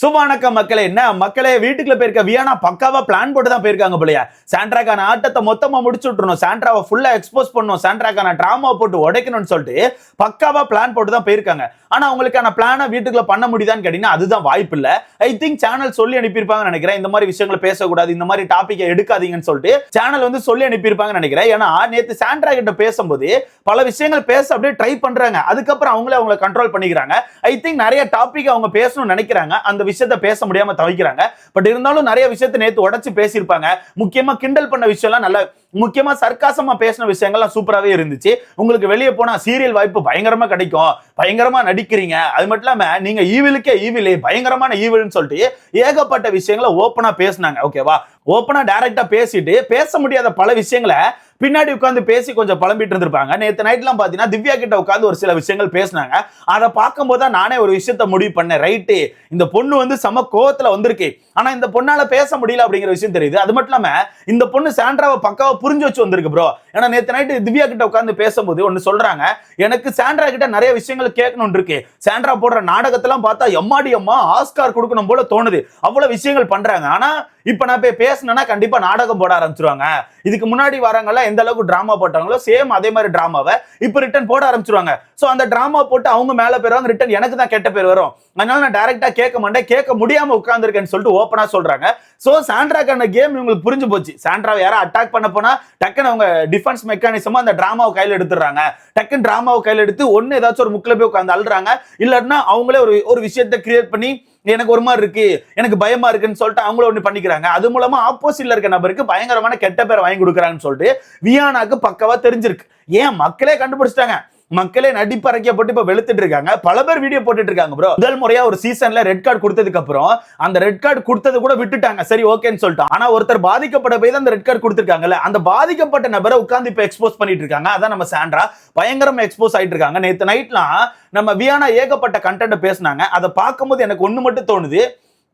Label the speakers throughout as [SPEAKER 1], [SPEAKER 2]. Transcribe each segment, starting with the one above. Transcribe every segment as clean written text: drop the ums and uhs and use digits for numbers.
[SPEAKER 1] சுபானக்க மக்களே, என்ன மக்களே, வீட்டுக்குள்ள போயிருக்க வியானா பக்காவா பிளான் போட்டு தான் போயிருக்காங்க போலயா. சாண்ட்ராக்கான ஆட்டத்தை மொத்தமா முடிச்சு விட்டுறணும், சாண்ட்ராவை ஃபுல்லா எக்ஸ்போஸ் பண்ணணும், சாண்ட்ராக்கான டிராமா போட்டு உடைக்கணும்னு சொல்லிட்டு பக்காவா பிளான் போட்டு தான் போயிருக்காங்க. ஆனா அவங்களுக்கான பிளானை வீட்டுக்குள்ள பண்ண முடியுதான்னு கேட்டீங்கன்னா அதுதான் வாய்ப்பு இல்ல. ஐ திங்க் சேனல் சொல்லி அனுப்பியிருப்பாங்கன்னு நினைக்கிறேன், இந்த மாதிரி விஷயங்களை பேசக்கூடாது, இந்த மாதிரி டாபிக்கை எடுக்காதீங்கன்னு சொல்லிட்டு சேனல் வந்து சொல்லி அனுப்பியிருப்பாங்கன்னு நினைக்கிறேன். ஏன்னா நேத்து சாண்ட்ரா கிட்ட பேசும்போது பல விஷயங்கள் பேச அப்படியே ட்ரை பண்றாங்க, அதுக்கப்புறம் அவங்கள கண்ட்ரோல் பண்ணிக்கிறாங்க. ஐ திங்க் நிறைய டாபிக் அவங்க பேசணும்னு நினைக்கிறாங்க, அந்த விஷயத்த பேச முடியாம தவிக்கிறாங்க. பட் இருந்தாலும் நிறைய விஷயத்தை நேத்து உடைச்சு பேசியிருப்பாங்க. முக்கியமா கிண்டல் பண்ண விஷயம் எல்லாம் நல்ல, முக்கியமா சர்க்காசமா பேசின விஷயங்கள்லாம் சூப்பராகவே இருந்துச்சு. உங்களுக்கு வெளியே போனா சீரியல் வாய்ப்பு பயங்கரமா கிடைக்கும், பயங்கரமா நடிக்கிறீங்க, அது மட்டும் இல்லாம நீங்க ஈவிலுக்கே ஈவிலே பயங்கரமான ஈவில்னு சொல்லிட்டு ஏகப்பட்ட விஷயங்களை ஓப்பனா பேசினாங்க. ஓகேவா, ஓப்பனா டைரக்டா பேசிட்டு பேச முடியாத பல விஷயங்களை பின்னாடி உட்காந்து பேசி கொஞ்சம் புலம்பிட்டு இருந்திருப்பாங்க. நேற்று நைட்லாம் பார்த்தீங்கன்னா திவ்யா கிட்ட உட்காந்து ஒரு சில விஷயங்கள் பேசினாங்க. அதை பார்க்கும்போது தான் நானே ஒரு விஷயத்த முடிவு பண்ணேன், ரைட்டு இந்த பொண்ணு வந்து சம கோவத்துல வந்திருக்கு, ஆனா இந்த பொண்ணால பேச முடியல அப்படிங்கிற விஷயம் தெரியுது. அது மட்டும் இல்லாம இந்த பொண்ணு சாண்ட்ராவை பக்காவா புரிஞ்சு வச்சு வந்திருக்கு ப்ரோ. ஏன்னா நேற்று நைட்டு திவ்யா கிட்ட உட்காந்து பேசும்போது ஒன்னு சொல்றாங்க, எனக்கு சாண்ட்ரா கிட்ட நிறைய விஷயங்கள் கேட்கணும் இருக்கு, சாண்ட்ரா போடுற நாடகத்தெல்லாம் பார்த்தா எம்மாடி அம்மா ஆஸ்கார் கொடுக்கணும் போல தோணுது, அவ்வளவு விஷயங்கள் பண்றாங்க. ஆனா இப்ப நான் போய் பேசினேன்னா கண்டிப்பா நாடகம் போட ஆரம்பிச்சிருவாங்க. இதுக்கு முன்னாடி வரவங்க எந்த அளவுக்கு டிராமா போட்டாங்களோ சேம் அதே மாதிரி டிராமாவை இப்ப ரிட்டன் போட ஆரம்பிச்சிருவாங்க. சோ அந்த டிராமா போட்டு அவங்க மேல போயிருவாங்க, ரிட்டன் எனக்கு தான் கெட்ட பேர் வரும். அதனால நான் டைரக்டா கேட்க மாட்டேன், கேட்க முடியாம உட்கார்ந்துருக்கேன்னு சொல்லிட்டு ஓப்பனா சொல்றாங்க. சோ சாண்ட்ராக்கான கேம் இவங்களுக்கு புரிஞ்சு போச்சு. சாண்ட்ராவை யாரும் அட்டாக் பண்ண போனா டக்குன்னு அவங்க டிஃபென்ஸ் மெக்கானிசமா அந்த டிராமாவை கையில எடுத்துறாங்க. டக்குன்னு டிராமாவை கையில எடுத்து ஒன்னு ஏதாச்சும் ஒரு முக்கில போய் உட்கார்ந்து அழுறாங்க, இல்லன்னா அவங்களே ஒரு விஷயத்தை கிரியேட் பண்ணி எனக்கு ஒரு மாதிரி இருக்கு, எனக்கு பயமா இருக்குன்னு சொல்லிட்டு அவங்கள ஒண்ணு பண்ணிக்கிறாங்க. அது மூலமா ஆப்போசிட்ல இருக்க நபருக்கு பயங்கரமான கெட்ட பேர் வாங்கி கொடுக்குறாங்கன்னு சொல்லிட்டு வியானாக்கு பக்கவா தெரிஞ்சிருக்கு. ஏன் மக்களே கண்டுபிடிச்சிட்டாங்க, மக்களே நடிப்பறைக்கப்பட்டு இப்ப வெளுத்துட்டு இருக்காங்க, பல பேர் வீடியோ போட்டுட்டு இருக்காங்க ப்ரோ. முதல் முறையா ஒரு சீசன்ல ரெட் கார்டு கொடுத்ததுக்கு அப்புறம் அந்த ரெட் கார்டு கொடுத்தது கூட விட்டுட்டாங்க, சரி ஓகேன்னு சொல்லிட்டு. ஆனா ஒருத்தர் பாதிக்கப்பட போய் தான் அந்த ரெட் கார்டு கொடுத்திருக்காங்கல்ல, அந்த பாதிக்கப்பட்ட நபரை உட்கார்ந்து இப்ப எக்ஸ்போஸ் பண்ணிட்டு இருக்காங்க. அதான் நம்ம சாண்ட்ரா பயங்கரமா எக்ஸ்போஸ் ஆயிட்டு இருக்காங்க. நேத்து நைட்லாம் நம்ம வியானா ஏகப்பட்ட கண்டென்ட் பேசினாங்க. அதை பார்க்கும்போது எனக்கு ஒண்ணு மட்டும் தோணுது,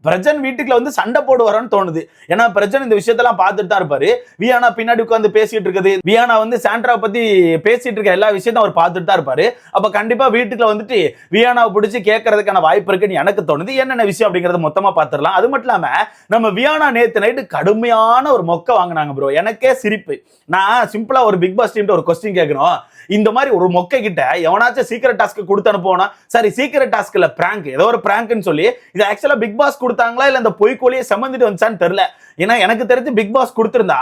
[SPEAKER 1] பிரஜன் வீட்டுக்குள்ள வந்து சண்டை போடுவாரான்னு தோணுது. ஏன்னா பிரஜன் இந்த விஷயத்தெல்லாம் பார்த்துட்டு தான் இருப்பாரு. வியானா பின்னாடி உட்காந்து பேசிட்டு இருக்குது, வியானா வந்து சாண்ட்ரா பத்தி பேசிட்டு இருக்க எல்லா விஷயத்தையும் அவர் பார்த்துட்டு தான் இருப்பாரு. அப்ப கண்டிப்பா வீட்டுக்குள்ள வந்துட்டு வியானாவை பிடிச்சி கேட்கறதுக்கான வாய்ப்பு இருக்குன்னு எனக்கு தோணுது. என்னென்ன விஷயம் அப்படிங்கறத மொத்தமா பார்த்துடலாம். அது மட்டும் இல்லாம நம்ம வியானா நேத்து நைட்டு கடுமையான ஒரு மொக்க வாங்கினாங்க ப்ரோ. எனக்கே சிரிப்பு. நான் சிம்பிளா ஒரு பிக் பாஸ் டீம் ஒரு கொஸ்டின் கேட்கணும், இந்த மாதிரி ஒரு மொக்க கிட்ட எவனாச்சும் சீக்ரெட் டாஸ்க் கொடுத்து அனுப்புவோனா, சரி சீக்ரெட் டாஸ்க் இல்ல பிராங்க், ஏதோ ஒரு பிராங்க்னு சொல்லி இது ஆக்சுவலா பிக் பாஸ் கொடுத்தாங்களா இல்ல இந்த பொய்க்கோழியை சம்மந்திட்டு வந்துச்சான்னு தெரியல. ஏன்னா எனக்கு தெரிஞ்சு பிக் பாஸ் கொடுத்திருந்தா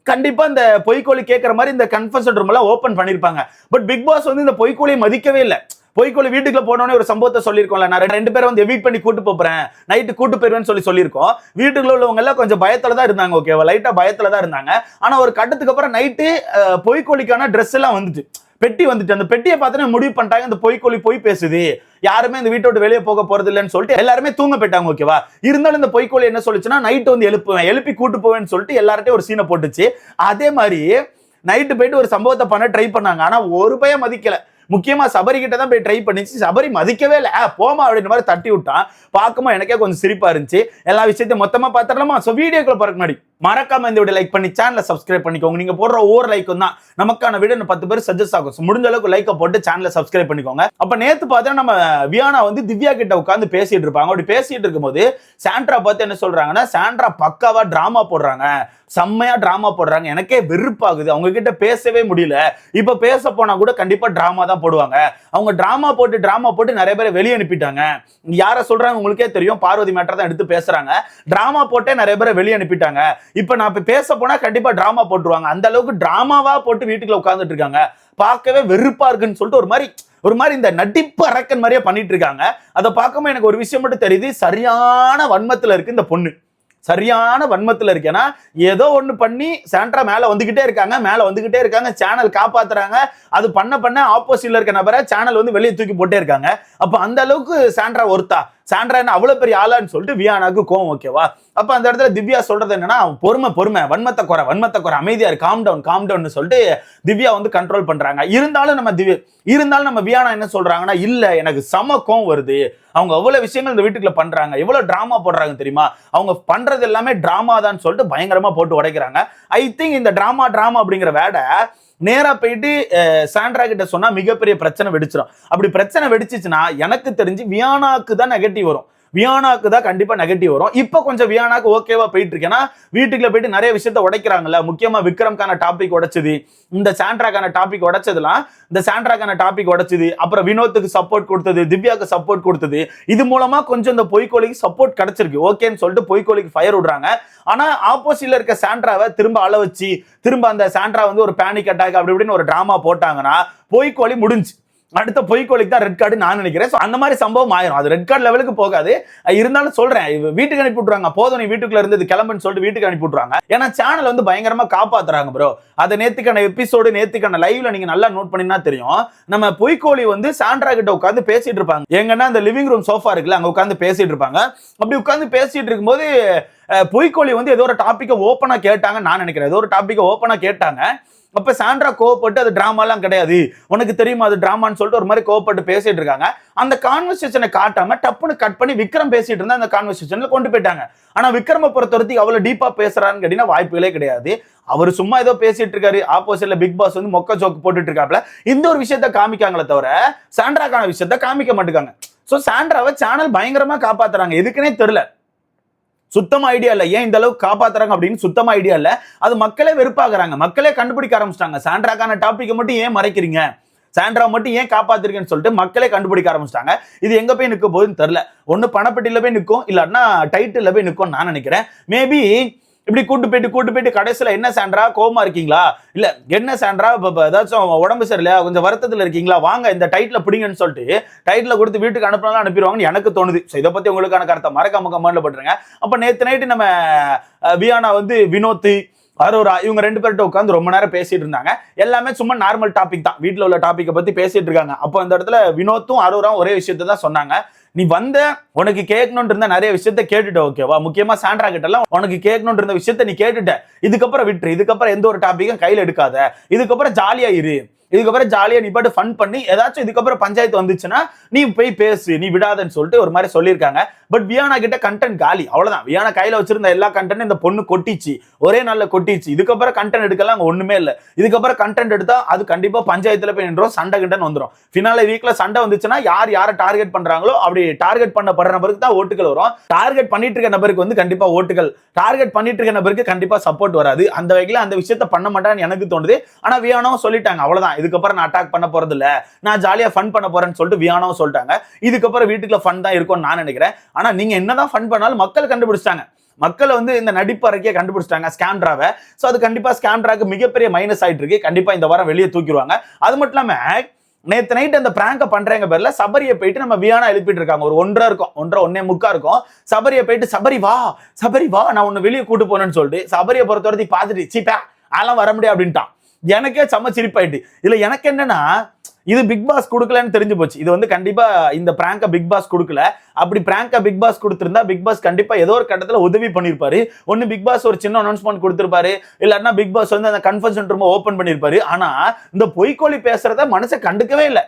[SPEAKER 1] கண்டிப்பா இந்த பொய்க்கோழி கேட்கிற மாதிரி இந்த கன்ஃபெஷன் ரூம் எல்லாம் ஓபன் பண்ணிருப்பாங்க. பட் பிக் பாஸ் வந்து இந்த பொய்க்கோழியை மதிக்கவே இல்லை. பொய்க்கோழி வீட்டுக்குள்ள போனோடனே ஒரு சம்பவத்தை சொல்லியிருக்கோம்ல, நான் 2 பேரும் வந்து எவிட் பண்ணி கூட்டு போறேன், நைட்டு கூட்டு போயிருவேன்னு சொல்லியிருக்கோம். வீட்டுக்குள்ள உள்ளவங்க எல்லாம் கொஞ்சம் பயத்துல தான் இருந்தாங்க, ஓகேவா, லைட்டா பயத்துல தான் இருந்தாங்க. ஆனா ஒரு கட்டத்துக்கு அப்புறம் நைட்டு பொய்க்கோழிக்கான ட்ரெஸ் எல்லாம் வந்துட்டு பெட்டி வந்துட்டு, அந்த பெட்டியை பார்த்தோன்னே முடிவு பண்ணிட்டாங்க இந்த பொய்க்கோழி போய் பேசுது, யாருமே இந்த வீட்டை விட்டு வெளியே போக போறது இல்லைன்னு சொல்லிட்டு எல்லாருமே தூங்க போயிட்டாங்க. ஓகேவா, இருந்தாலும் இந்த பொய்க்கோழி என்ன சொல்லுச்சுன்னா நைட்டு வந்து எழுப்பி கூட்டு போவேன்னு சொல்லிட்டு எல்லார்ட்டையும் ஒரு சீனை போட்டுச்சு. அதே மாதிரி நைட்டு போயிட்டு ஒரு சம்பவத்தை பண்ண ட்ரை பண்ணாங்க, ஆனா ஒரு பையன் மதிக்கல. முக்கியமா சபரி கிட்ட தான் போய் ட்ரை பண்ணிச்சு, சபரி மதிக்கவே இல்லை, போமா அப்படின்னு மாதிரி தட்டி விட்டான். பார்க்கும்போது எனக்கே கொஞ்சம் சிரிப்பா இருந்துச்சு. எல்லா விஷயத்தையும் மொத்தமா பார்த்துடலாமா? சோ வீடியோக்குள்ள போறதுக்கு முன்னாடி மறக்காம இந்த வீடியோ லைக் பண்ணி சேனலை சப்ஸ்கிரைப் பண்ணிக்கோங்க. நீங்க போடுற ஒவ்வொரு லைக்கும் தான் நமக்கான வீடியோ 10 பேர் சஜஸ்ட் ஆகும். முடிஞ்ச அளவுக்கு லைக்கை போட்டு சேனலை சப்ஸ்கிரைப் பண்ணிக்கோங்க. அப்ப நேத்து பார்த்தா நம்ம வியானா வந்து திவ்யா கிட்ட உட்காந்து பேசிட்டு இருப்பாங்க. அப்படி பேசிட்டு இருக்கும்போது சாண்ட்ரா பார்த்து என்ன சொல்றாங்கன்னா, சாண்ட்ரா பக்காவா டிராமா போடுறாங்க, செம்மையா டிராமா போடுறாங்க, எனக்கே வெறுப்பாகுது, அவங்க கிட்ட பேசவே முடியல, இப்ப பேச போனா கூட கண்டிப்பா டிராமா தான் போடுவாங்க, அவங்க டிராமா போட்டு நிறைய பேரை வெளியே அனுப்பிட்டாங்க. யார சொல்றாங்க உங்களுக்கே தெரியும், பார்வதி மேட்டர் தான் எடுத்து பேசுறாங்க. டிராமா போட்டே நிறைய பேரை வெளியே அனுப்பிட்டாங்க, இப்ப நான் பேச போனா கண்டிப்பா டிராமா போட்டுருவாங்க, அந்த அளவுக்கு டிராமாவா போட்டு வீட்டுக்குள்ள உட்கார்ந்துட்டு இருக்காங்க, பார்க்கவே வெறுப்பா இருக்குன்னு சொல்லிட்டு ஒரு மாதிரி இந்த நடிப்பு அரக்கன் மாதிரியே பண்ணிட்டு இருக்காங்க. அதை பார்க்கும்போது எனக்கு ஒரு விஷயம் மட்டும் தெரியுது, சரியான வன்மத்துல இருக்கு இந்த பொண்ணு, சரியான வன்மத்துல இருக்கு. ஏன்னா ஏதோ ஒண்ணு பண்ணி சாண்ட்ரா மேல வந்துகிட்டே இருக்காங்க, சேனல் காப்பாத்துறாங்க, அது பண்ண ஆப்போசிட்ல இருக்க நபரை சேனல் வந்து வெளியே தூக்கி போட்டே இருக்காங்க. அப்ப அந்த அளவுக்கு சாண்ட்ரா ஒருத்தா, சாண்ட்ரா என்ன அவ்வளவு பெரிய ஆளான்னு சொல்லிட்டு வியானாக்கு கோவம். ஓகேவா, அப்ப அந்த இடத்துல திவ்யா சொல்றது என்னன்னா, பொறுமை, வன்மத்தை குறை, அமைதியா இரு, காம் டவுன் சொல்லிட்டு திவ்யா வந்து கண்ட்ரோல் பண்றாங்க. இருந்தாலும் நம்ம வியானா என்ன சொல்றாங்கன்னா, இல்ல எனக்கு சம கோவம் வருது, அவங்க அவ்வளவு விஷயங்கள் இந்த வீட்டுக்குள்ள பண்றாங்க, எவ்வளவு டிராமா போடுறாங்க தெரியுமா, அவங்க பண்றது எல்லாமே டிராமா தான் சொல்லிட்டு பயங்கரமா போட்டு உடைக்கிறாங்க. ஐ திங்க் இந்த டிராமா அப்படிங்கிற வேடை நேரா போயிட்டு சாண்ட்ரா கிட்ட சொன்னா மிகப்பெரிய பிரச்சனை வெடிச்சிடும். அப்படி பிரச்சனை வெடிச்சிச்சுன்னா எனக்கு தெரிஞ்சு வியானாக்கு தான் நெகட்டிவ் வரும். வியானாக்கு தான் கண்டிப்பா நெகட்டிவ் வரும். இப்ப கொஞ்சம் வியானாக்கு ஓகேவா போயிட்டு இருக்கு. ஏன்னா வீட்டுக்குள்ள போயிட்டு நிறைய விஷயத்த உடைக்கிறாங்கல்ல. முக்கியமா விக்ரம்கான டாபிக் உடைச்சது, இந்த சாண்ட்ராக்கான டாபிக் உடைச்சதுலாம், இந்த சாண்ட்ராக்கான டாபிக் உடைச்சது, அப்புறம் வினோத்துக்கு சப்போர்ட் கொடுத்தது, திவ்யாக்கு சப்போர்ட் கொடுத்தது, இது மூலமா கொஞ்சம் இந்த பொய்க்கோழிக்கு சப்போர்ட் கிடைச்சிருக்கு. ஓகேன்னு சொல்லிட்டு பொய்க்கோழிக்கு ஃபயர் விடுறாங்க. ஆனா ஆப்போசிட்ல இருக்க சாண்ட்ராவை திரும்ப அள வச்சு திரும்ப அந்த சாண்ட்ரா வந்து ஒரு பேனிக் அட்டாக் அப்படி இப்படின்னு ஒரு டிராமா போட்டாங்கன்னா பொய்க்கோழி முடிஞ்சு. அடுத்த பொய்க்கோழிக்கு தான் ரெட் கார்டு நான் நினைக்கிறேன். அந்த மாதிரி சம்பவம் ஆயிரும். அது ரெட் கார்டு லெவலுக்கு போகாது. இருந்தாலும் சொல்றேன், வீட்டுக்கு அனுப்பி விட்டுருவாங்க. போதும் நீ வீட்டுக்குள்ள இருந்து கிளம்புன்னு சொல்லிட்டு வீட்டுக்கு அனுப்பி விட்டுருவாங்க. ஏன்னா சேனல் வந்து பயங்கரமா காப்பாத்துறாங்க ப்ரோ. அதை நேத்துக்கான எபிசோடு, நேத்துக்கான லைவ்ல நீங்க நல்லா நோட் பண்ணினா தெரியும். நம்ம பொய்க்கோழி வந்து சாண்ட்ரா கிட்ட உட்காந்து பேசிட்டு இருப்பாங்க. எங்கன்னா அந்த லிவிங் ரூம் சோஃபா இருக்குல்ல, அங்க உட்காந்து பேசிட்டு இருப்பாங்க. அப்படி உட்காந்து பேசிட்டு இருக்கும்போது பொய்க்கோழி வந்து ஏதோ ஒரு டாபிக்கை ஓப்பனா கேட்டாங்க நான் நினைக்கிறேன். ஏதோ ஒரு டாபிக்கை ஓப்பனா கேட்டாங்க. அப்ப சாண்ட்ரா கோவப்பட்டு அது டிராமாலாம் கிடையாது, உனக்கு தெரியுமா அது டிராமான்னு சொல்லிட்டு ஒரு மாதிரி கோவப்பட்டு பேசிட்டு இருக்காங்க. அந்த கான்வர்சேஷனை காட்டாம டப்புன்னு கட் பண்ணி விக்ரம் பேசிட்டு இருந்தா அந்த கான்வர்சேஷன்ல கொண்டு போயிட்டாங்க. ஆனா விக்ரம பொறுத்தவரைக்கும் அவ்வளவு டீப்பா பேசுறான்னு கேட்டீங்கன்னா வாய்ப்புகளே கிடையாது. அவர் சும்மா ஏதோ பேசிட்டு இருக்காரு. ஆப்போசிட்ல பிக் பாஸ் வந்து மொக்க ஜோக்கு போட்டுட்டு இருக்காப்ல. இந்த ஒரு விஷயத்த காமிக்காங்களே தவிர சாண்ட்ராக்கான விஷயத்த காமிக்க மாட்டேங்காங்க. சோ சாண்ட்ராவை சேனல் பயங்கரமா காப்பாத்துறாங்க. எதுக்குன்னே தெரியல, சுத்தமா ஐடியா இல்ல. ஏன் இந்த அளவுக்கு காப்பாத்துறாங்க அப்படின்னு சுத்தமா ஐடியா இல்ல. அது மக்களே வெறுப்பாக்குறாங்க. மக்களே கண்டுபிடிக்க ஆரம்பிச்சிட்டாங்க. சாண்ட்ராக்கான டாபிக் மட்டும் ஏன் மறைக்கிறீங்க, சாண்ட்ரா மட்டும் ஏன் காப்பாத்திருக்கேன்னு சொல்லிட்டு மக்களே கண்டுபிடிக்க ஆரம்பிச்சிட்டாங்க. இது எங்க போய் நிற்க போகுதுன்னு தெரியல. ஒன்னு பணப்பட்டியில போய் நிற்கும், இல்லன்னா டைட்டில் போய் நிற்கும் நான் நினைக்கிறேன். மேபி இப்படி கூட்டு போயிட்டு கடைசியில என்ன சாண்ட்ரா கோமா இருக்கீங்களா, இல்ல என்ன சாண்ட்ரா ஏதாச்சும் உடம்பு சரியில்லையா, கொஞ்சம் வருத்தத்துல இருக்கீங்களா, வாங்க இந்த டைட்டில பிடிங்கன்னு சொல்லிட்டு டைட்டில கொடுத்து வீட்டுக்கு அனுப்பினாலும் அனுப்பிடுவாங்கன்னு எனக்கு தோணுது. இதை பத்தி உங்களுக்கான கருத்தை மறக்காம கமெண்ட்ல போட்டுருங்க. அப்ப நேத்து நைட்டு நம்ம வியானா வந்து வினோத் அரோரா இவங்க ரெண்டு பேர்கிட்ட உட்காந்து ரொம்ப நேரம் பேசிட்டு இருந்தாங்க. எல்லாமே சும்மா நார்மல் டாபிக் தான், வீட்டுல உள்ள டாபிக்கை பத்தி பேசிட்டு இருக்காங்க. அப்போ அந்த இடத்துல வினோத்தும் அரோராவும் ஒரே விஷயத்தை தான் சொன்னாங்க. நீ வந்த உனக்கு கேட்கணும்னு இருந்த நிறைய விஷயத்த கேட்டுட்ட, ஓகேவா, முக்கியமா சாண்ட்ரா கிட்ட எல்லாம் உனக்கு கேட்கணும்னு இருந்த விஷயத்த நீ கேட்டுட்ட. இதுக்கப்புறம் விட்டுரு, இதுக்கப்புறம் எந்த ஒரு டாபிக்கும் கையில எடுக்காத, இதுக்கப்புறம் ஜாலியா இரு, இதுக்கப்புறம் ஜாலியா நீ பாட்டு ஃபன் பண்ணி ஏதாச்சும் இதுக்கப்புறம் பஞ்சாயத்து வந்துச்சுன்னா நீ போய் பேசு, நீ விடாதன்னு சொல்லிட்டு ஒரு மாதிரி சொல்லியிருக்காங்க. பட் வியானா கிட்ட கண்டென்ட் காலி, அவ்வளவுதான். வியானா கையில வச்சிருந்த எல்லா கண்டென்ட் இந்த பொண்ணு கொட்டிச்சு, ஒரே நாள்ல கொட்டிச்சு. இதுக்கப்புறம் கண்டென்ட் எடுக்கலாம் அங்க ஒண்ணுமே இல்ல. இதுக்கப்புறம் கண்டென்ட் எடுத்தா அது கண்டிப்பா பஞ்சாயத்துல போய் நின்றோம், சண்டை கிண்டன் வந்துடும். ஃபினாலே வீக்ல சண்டை வந்துச்சுன்னா யாரை டார்கெட் பண்றாங்களோ அப்படி டார்கெட் பண்ணப்படுற நபருக்கு தான் ஓட்டுகள் வரும். டார்கெட் பண்ணிட்டு இருக்க நபருக்கு வந்து கண்டிப்பா ஓட்டுகள், டார்கெட் பண்ணிட்டு இருக்க நபருக்கு கண்டிப்பா சப்போர்ட் வராது. அந்த வகையில அந்த விஷயத்த பண்ண மாட்டான்னு எனக்கு தோணுது. ஆனா வியானாவும் சொல்லிட்டாங்க, அவ்வளவுதான், இதுக்கப்புறம் நான் அட்டாக் பண்ண போறது இல்ல, நான் ஜாலியா ஃபன் பண்ண போறேன்னு சொல்லிட்டு வியானாவும் சொல்லிட்டாங்க. இதுக்கப்புறம் வீட்டுக்குள்ள ஃபன் தான் இருக்கும்னு நான் நினைக்கிறேன். ஆனா நீங்க என்னதான் ஃபன் பண்ணாலும் மக்கள் கண்டுபிடிச்சிட்டாங்க. மக்கள் வந்து இந்த நடிப்பு அறைக்கே கண்டுபிடிச்சிட்டாங்க ஸ்கேம்ட்ராவை. சோ அது கண்டிப்பா ஸ்கேம்ட்ராக்கு மிகப்பெரிய மைனஸ் ஆயிட்டு இருக்கு. கண்டிப்பா இந்த வாரம் வெளியே தூக்கிடுவாங்க. அது மட்டும் இல்லாம நேத்து நைட் அந்த பிராங்க பண்றேங்க பேர்ல சபரியை போயிட்டு நம்ம வியானா எழுப்பிட்டு இருக்காங்க. ஒரு 1:30 இருக்கும், 1:30 இருக்கும். சபரியை போயிட்டு சபரி வா நான் உன்னை வெளியே கூட்டு போனேன்னு சொல்லிட்டு சபரியை பொறுத்தவரைக்கும் பார்த்துட்டு சீப்பா அதெல்லாம் வர முடியாது அப்படின்ட்டான். எனக்கே செம்ம சிரிப்பாயிட்டு. இல்ல எனக்கு என்னன்னா, இது பிக் பாஸ் கொடுக்கலன்னு தெரிஞ்சு போச்சு. இது வந்து கண்டிப்பா இந்த பிராங்க பிக் பாஸ் கொடுக்கல. அப்படி பிராங்க பிக் பாஸ் கொடுத்திருந்தா பிக் பாஸ் கண்டிப்பா ஏதோ ஒரு கட்டத்துல உதவி பண்ணிருப்பாரு. ஒன்னு பிக் பாஸ் ஒரு சின்ன அனௌன்ஸ்மெண்ட் கொடுத்திருப்பாரு, இல்லன்னா பிக் பாஸ் வந்து அந்த கன்ஃபர்ஷன் ரூம் ஓபன் பண்ணிருப்பாரு. ஆனா இந்த பொய்க்கோழி பேசுறத மனசை கண்டுக்கவே இல்லை.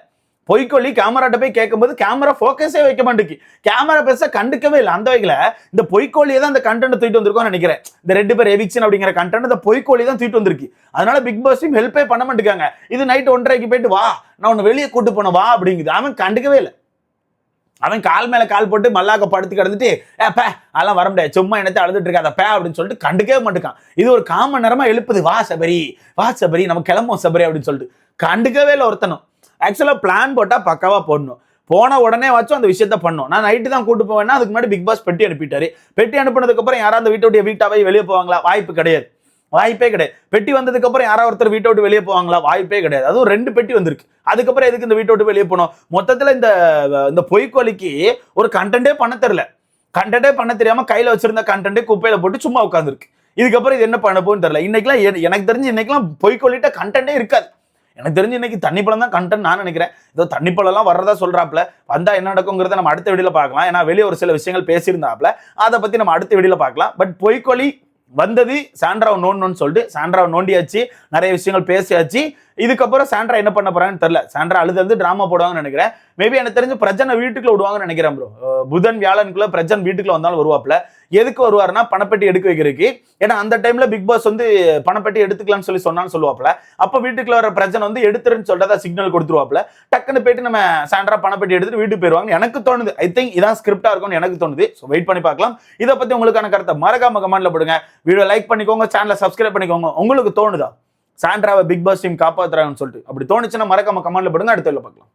[SPEAKER 1] பொய்க்கொல்லி கேமராட்ட போய் கேட்கும்போது கேமரா போக்கஸே வைக்க மாட்டேங்குது, கேமரா பேச கண்டுக்கவே இல்லை. அந்த வகையில இந்த பொய்க்கோழியை தான் அந்த கண்டென்ட் தூக்கிட்டு வந்திருக்கோம் நினைக்கிறேன். இந்த 2 பேர் எவிக்ஷன் அப்படிங்கிற கண்டென்ட் இந்த பொய்க்கோழி தான் தூக்கிட்டு வந்திருக்கு. அதனால பிக் பாஸும் ஹெல்ப்பே பண்ண மாட்டேங்காங்க. இது நைட் 1:30 போயிட்டு வா நான் உன்னை வெளியே கூட்டு போன வா அப்படிங்குது. அவன் கண்டுக்கவே இல்லை. அவன் கால் மேல கால் போட்டு மல்லாக்க படுத்து கிடந்துட்டு அதெல்லாம் வர முடியாது, சும்மா என்னத்தை அழுதுட்டு இருக்காத பே அப்படின்னு சொல்லிட்டு கண்டுக்கவே மாட்டேக்கான். இது ஒரு 1/4 மணி நேரமா எழுப்புது, வா சபரி நம்ம கிளம்பும் சபரி அப்படின்னு சொல்லிட்டு கண்டுக்கவே இல்லை ஒருத்தனும். ஆக்சுவலா பிளான் போட்டா பக்காவா போடணும். போன உடனே வச்சும் அந்த விஷயத்த பண்ணும். நான் நைட்டு தான் கூட்டு போவேன்னா அதுக்கு முன்னாடி பிக் பாஸ் பெட்டி அனுப்பிட்டாரு. பெட்டி அனுப்பினதுக்கு அப்புறம் யாராவது அந்த வீட்டை விட்டு வீட்டாவே வெளியே போவாங்களா? வாய்ப்பே கிடையாது. பெட்டி வந்ததுக்கு அப்புறம் யாராவது ஒருத்தர் வீட்டை விட்டு வெளியே போவாங்களா? வாய்ப்பே கிடையாது. அதுவும் 2 பெட்டி வந்திருக்கு. அதுக்கப்புறம் எதுக்கு இந்த வீட்டை விட்டு வெளியே போனோம்? மொத்தத்துல இந்த பொய்க்கொலிக்கு ஒரு கண்டென்ட்டே பண்ண தெரியல. கண்டென்ட்டே பண்ண தெரியாம கையில வச்சிருந்த கண்டென்ட்டே குப்பையில போட்டு சும்மா உட்காந்துருக்கு. இதுக்கப்புறம் இது என்ன பண்ண போகுன்னு தெரியல. இன்னைக்கெல்லாம் எனக்கு தெரிஞ்சு இன்னைக்கெல்லாம் பொய்க்கொலிட்ட கண்டென்ட்டே இருக்காது. எனக்கு தெரிஞ்சு இன்னைக்கு தண்ணி பழம் தான் கண்டென்ட் நான் நினைக்கிறேன். ஏதோ தண்ணி பழம்லாம் வர்றதா சொல்றாப்ல, வந்தா என்ன நடக்குங்கிறத நம்ம அடுத்த வீடியோல பார்க்கலாம். ஏன்னா வெளியே ஒரு சில விஷயங்கள் பேசியிருந்தாப்ல, அதை பத்தி நம்ம அடுத்த வீடியோல பார்க்கலாம். பட் பொய்க்கொலி வந்தது சாண்ட்ராவை நோண்டணும்னு சொல்லிட்டு சாண்ட்ராவை நோண்டியாச்சு, நிறைய விஷயங்கள் பேசியாச்சு. இதுக்கப்புறம் சாண்ட்ரா என்ன பண்ண போறாங்கன்னு தெரியல. சாண்ட்ரா அழுது டிராமா போடுவாங்கன்னு நினைக்கிறேன். மேபி எனக்கு தெரிஞ்சு பிரஜனை வீட்டுக்குள்ள விடுவாங்கன்னு நினைக்கிறேன் ப்ரோ. புதன் வியாழனுக்குள்ள பிரஜன் வீட்டுக்குள்ள வந்தாலும் வருவாப்ல. எதுக்கு வருவாருன்னா பணப்பெட்டி எடுக்க வைக்கிறதுக்கு. ஏன்னா அந்த டைம்ல பிக் பாஸ் வந்து பணப்பெட்டி எடுத்துக்கலாம்னு சொன்னான்னு சொல்லுவாப்ல. அப்ப வீட்டுக்குள்ள வர பிரச்சனை வந்து எடுத்துருன்னு சொல்றதா சிக்னல் கொடுத்துருவாப்ல. டக்குன்னு போயிட்டு நம்ம சாண்ட்ரா பணப்பெட்டி எடுத்துட்டு வீட்டுக்கு போயிருவாங்க எனக்கு தோணுது. ஐ திங்க் இதான் ஸ்கிரிப்டா இருக்கும்னு எனக்கு தோணுது. ஸோ வெயிட் பண்ணி பார்க்கலாம். இதை பத்தி உங்களுக்கான கருத்தை மறக்காம கமெண்ட்ல போடுங்க. வீடியோ லைக் பண்ணிக்கோங்க, சேனலை சப்ஸ்கிரைப் பண்ணிக்கோங்க. உங்களுக்கு தோணுதா சாண்ட்ராவை பிக் பாஸ் டீம் காப்பாத்துறாங்கன்னு சொல்லிட்டு? அப்படி தோணுச்சுன்னா மறக்காம கமெண்ட்ல போடுங்க. அடுத்த பார்க்கலாம்.